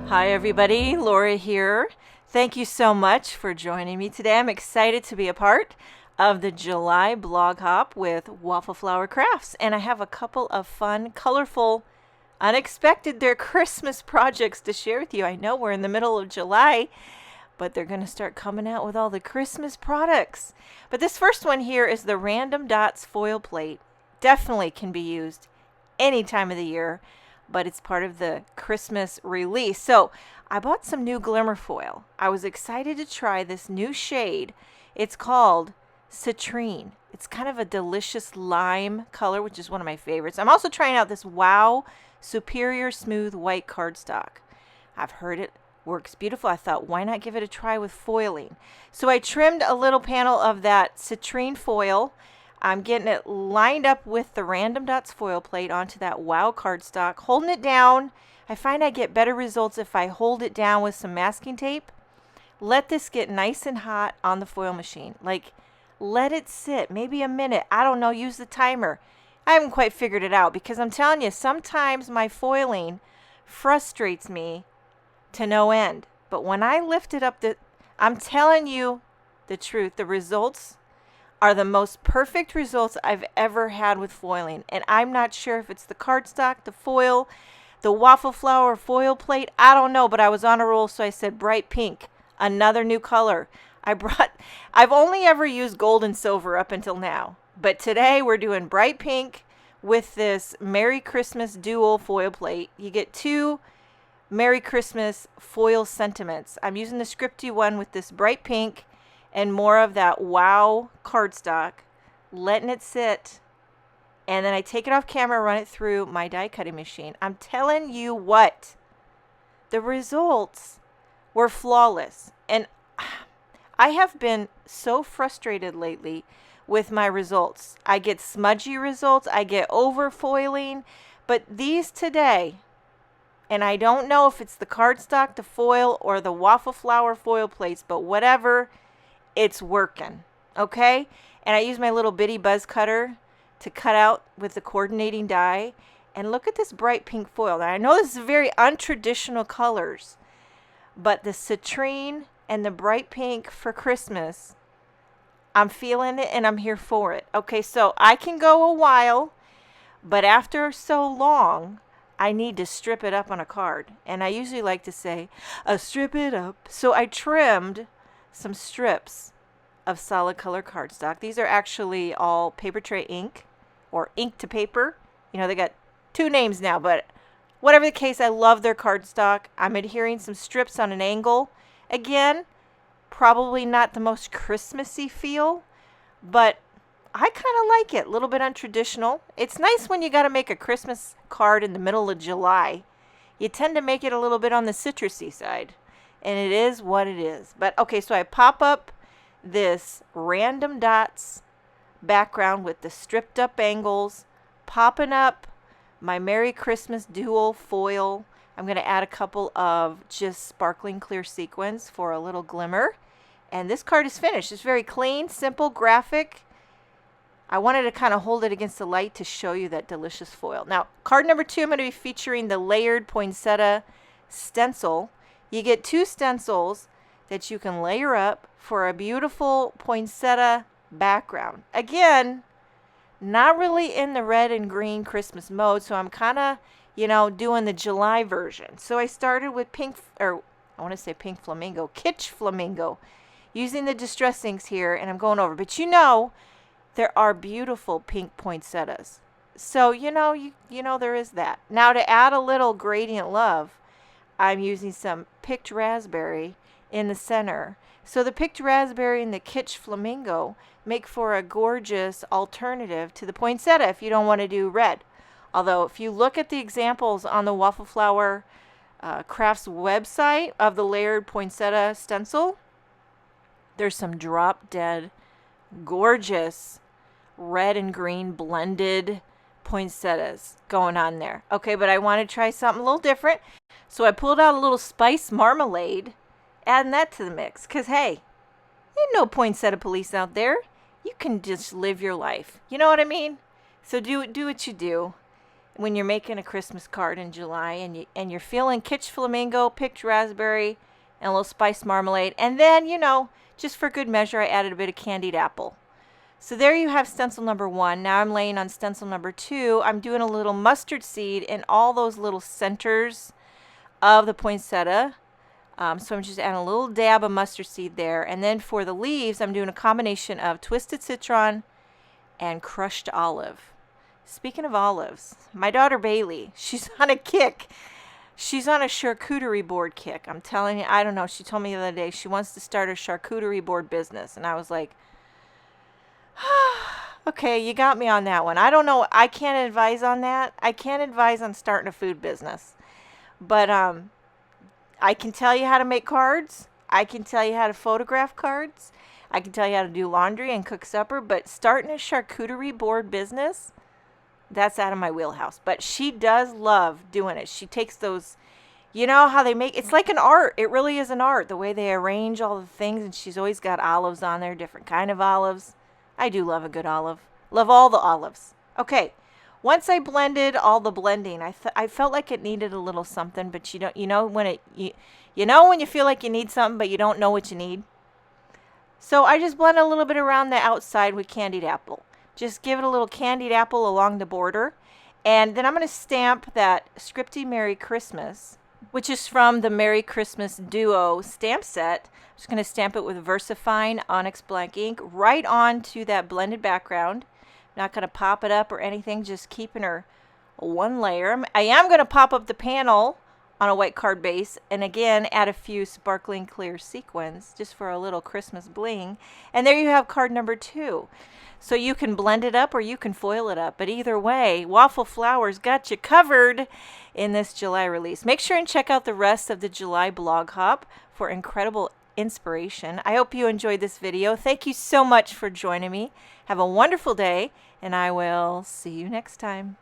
Hi, everybody. Laura here. Thank you so much for joining me today. I'm excited to be a part of the July blog hop with Waffle Flower Crafts. And I have a couple of fun, colorful, unexpected, they're Christmas projects to share with you. I know we're in the middle of July, but they're going to start coming out with all the Christmas products. But this first one here is the Random Dots foil plate. Definitely can be used any time of the year, but it's part of the Christmas release. So I bought some new glimmer foil. I was excited to try this new shade. It's called Citrine. It's kind of a delicious lime color, which is one of my favorites. I'm also trying out this Wow Superior Smooth White cardstock. I've heard it works beautiful. I thought, why not give it a try with foiling? So I trimmed a little panel of that citrine foil. I'm getting it lined up with the Random Dots foil plate onto that Wow cardstock, holding it down. I find I get better results if I hold it down with some masking tape. Let this get nice and hot on the foil machine. Like, let it sit, maybe a minute. I don't know, use the timer. I haven't quite figured it out because I'm telling you, sometimes my foiling frustrates me to no end. But when I lift it up, I'm telling you the truth, the results are the most perfect results I've ever had with foiling. And I'm not sure if it's the cardstock, the foil, the waffle flower foil plate. I don't know, but I was on a roll, so I said bright pink, another new color. I've only ever used gold and silver up until now. But today we're doing bright pink with this Merry Christmas dual foil plate. You get two Merry Christmas foil sentiments. I'm using the Scripty one with this bright pink and more of that Wow cardstock, letting it sit, and then I take it off camera, run it through my die cutting machine. I'm telling you what, the results were flawless. And I have been so frustrated lately with my results. I get smudgy results, I get over foiling, but these today, and I don't know if it's the cardstock, the foil, or the waffle flower foil plates, but whatever, it's working, okay? And I use my little bitty buzz cutter to cut out with the coordinating die. And look at this bright pink foil. Now, I know this is very untraditional colors, but the citrine and the bright pink for Christmas, I'm feeling it and I'm here for it. Okay, so I can go a while, but after so long, I need to strip it up on a card. And I usually like to say, strip it up. So I trimmed some strips of solid color cardstock. These are actually all paper tray ink or ink to paper. You know, they got two names now, but whatever the case, I love their cardstock. I'm adhering some strips on an angle. Again, probably not the most Christmassy feel, but I kind of like it. A little bit untraditional. It's nice when you got to make a Christmas card in the middle of July. You tend to make it a little bit on the citrusy side. And it is what it is. But okay, so I pop up this Random Dots background with the stripped up angles, popping up my Merry Christmas dual foil. I'm going to add a couple of just sparkling clear sequins for a little glimmer. And this card is finished. It's very clean, simple, graphic. I wanted to kind of hold it against the light to show you that delicious foil. Now, card number 2, I'm going to be featuring the layered poinsettia stencil. You get two stencils that you can layer up for a beautiful poinsettia background. Again, not really in the red and green Christmas mode, so I'm kind of, doing the July version. So I started with pink flamingo, kitsch flamingo, using the distress inks here, and I'm going over. But there are beautiful pink poinsettias. So, there is that. Now to add a little gradient love, I'm using some picked raspberry in the center. So the picked raspberry and the kitsch flamingo make for a gorgeous alternative to the poinsettia if you don't want to do red. Although if you look at the examples on the Waffle Flower Crafts website of the layered poinsettia stencil, there's some drop dead, gorgeous red and green blended poinsettias going on there. Okay, but I want to try something a little different. So I pulled out a little spice marmalade, adding that to the mix. Because, hey, ain't no poinsettia police out there. You can just live your life. You know what I mean? So do what you do. when you're making a Christmas card in July and you're feeling kitsch flamingo, picked raspberry, and a little spiced marmalade. And then, you know, just for good measure, I added a bit of candied apple. So there you have stencil number 1. Now I'm laying on stencil number 2. I'm doing a little mustard seed in all those little centers of the poinsettia. So I'm just adding a little dab of mustard seed there. And then for the leaves, I'm doing a combination of twisted citron and crushed olive. Speaking of olives, my daughter Bailey, she's on a kick. She's on a charcuterie board kick. I'm telling you, I don't know. She told me the other day she wants to start a charcuterie board business. And I was like, okay, you got me on that one. I don't know. I can't advise on that. I can't advise on starting a food business. But I can tell you how to make cards. I can tell you how to photograph cards. I can tell you how to do laundry and cook supper. But starting a charcuterie board business, that's out of my wheelhouse. But she does love doing it. She takes those, you know how they make, it's like an art. It really is an art, the way they arrange all the things. And she's always got olives on there, different kind of olives. I do love a good olive. Love all the olives. Okay, once I blended all the blending, I felt like it needed a little something, but you don't, you know when you feel like you need something, but you don't know what you need. So I just blended a little bit around the outside with candied apple. Just give it a little candied apple along the border. And then I'm going to stamp that Scripty Merry Christmas, which is from the Merry Christmas Duo stamp set. I'm just going to stamp it with VersaFine Onyx Black ink right onto that blended background. Not going to pop it up or anything, just keeping her one layer. I am going to pop up the panel on a white card base, and again add a few sparkling clear sequins just for a little Christmas bling. And there you have card number 2. So you can blend it up or you can foil it up, but either way, Waffle Flowers got you covered in this July release. Make sure and check out the rest of the July blog hop for incredible inspiration. I hope you enjoyed this video. Thank you so much for joining me. Have a wonderful day, and I will see you next time.